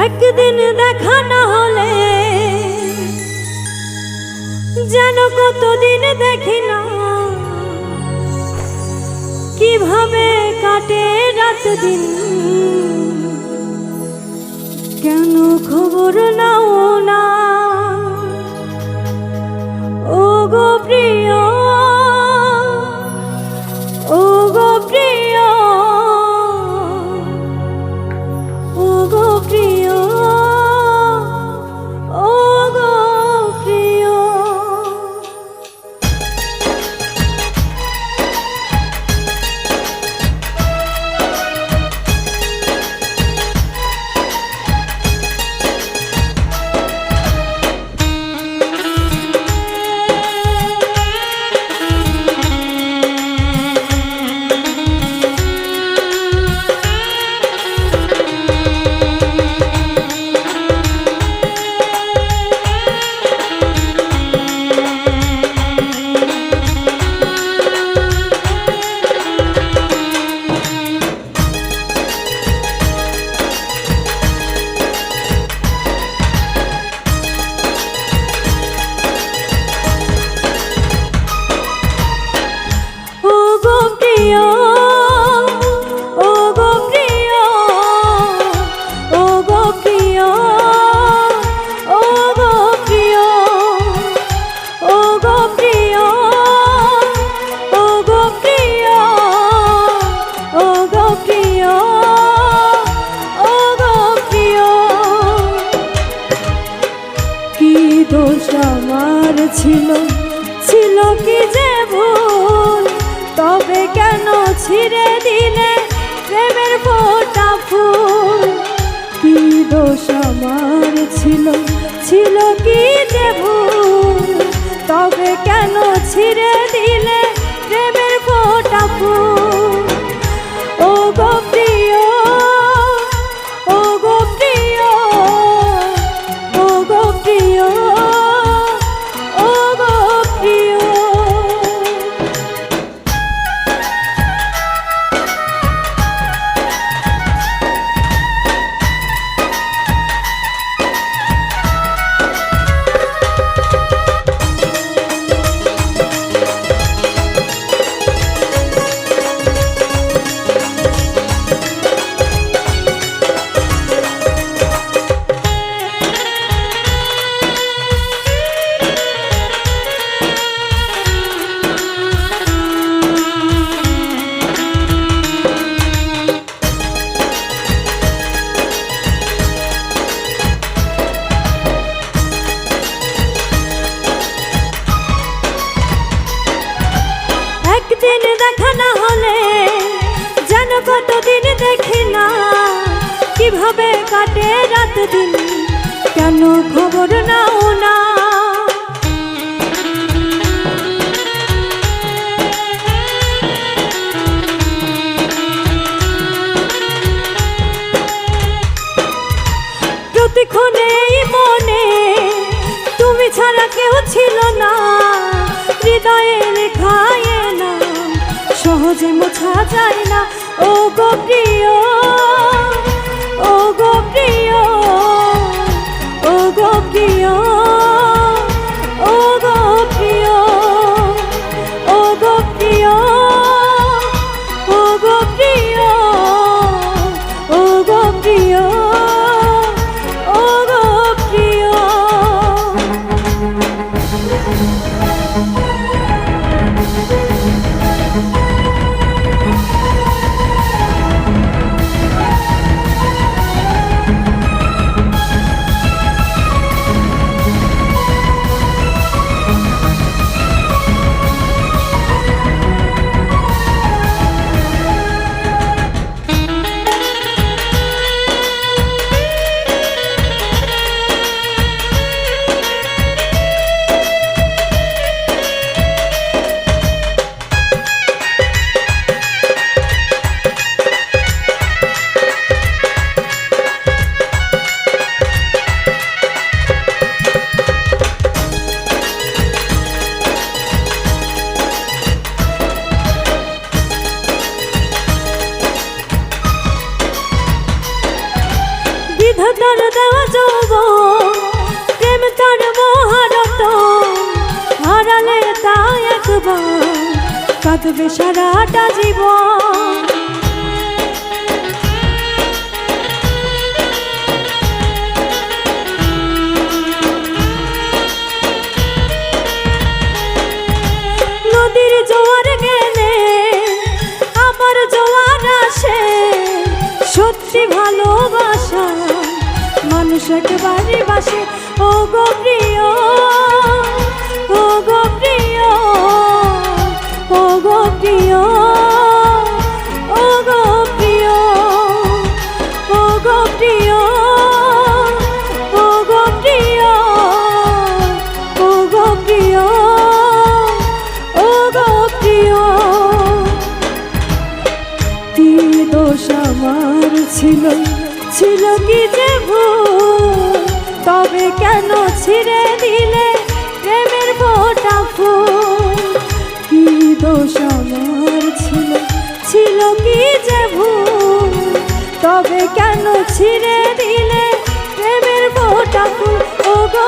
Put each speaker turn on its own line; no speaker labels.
একদিন দেখা না হলে যেন কতদিন দেখি না, কিভাবে কাটে রাত দিন, কেন খবর নাও না। ও গো প্রিয়, ও গো প্রিয়, ও গো প্রিয়, ও গো প্রিয়। দোষ আমার ছিল, ছিল কি যে ভুল, তবে কেন ছিঁড়ে দিলে প্রেমের ফোঁটা ফুল। কি দোষ আমার ছিল, ছিল কি যে ভুল, তবে কেন ছিঁড়ে দিলে প্রেমের ফোঁটা ফুল। ও গো প্রিয়, ও গো প্রিয়, ও গো প্রিয়, ও গো প্রিয়। একদিন দেখা না হলে যেন কতদিন দেখি না, কিভাবে কাটে রাত দিন, কেন খবর নাও না। প্রতিক্ষণে মনে তুমি ছাড়া কেউ ছিল না, হৃদয়ে লেখায় না, সহজে মোছা যায় না। ও গো প্রিয়, ও গো প্রিয়, ও গো প্রিয়, ও গো প্রিয়, ও গো প্রিয়, ও গো প্রিয়, ও গো প্রিয়, ও গো প্রিয়। তোর দেওয়া যৌবন, প্রেম তার মহারতন, হারালে তা একবার কাঁদবে সারাটা জীবন। নদীর জোয়ার গেলে আবার জোয়ার আসে, সত্যি ভালোবাসা মানুষ একবারই বাসে। ও গো প্রিয়, ও গো প্রিয়, ও গো প্রিয়, ও গো প্রিয়, ও গো প্রিয়, ও গো প্রিয়, ও গো প্রিয়, ও গো প্রিয়। কি দোষ আমার ছিল, ছিল কি যে ভুল, তবে কেন ছিঁড়ে দিলে প্রেমের ফোঁটা ফুল। কি দোষ আমার ছিল, ছিল কি যে ভুল, তবে কেন ছিঁড়ে দিলে প্রেমের ফোঁটা ফুল। ও গো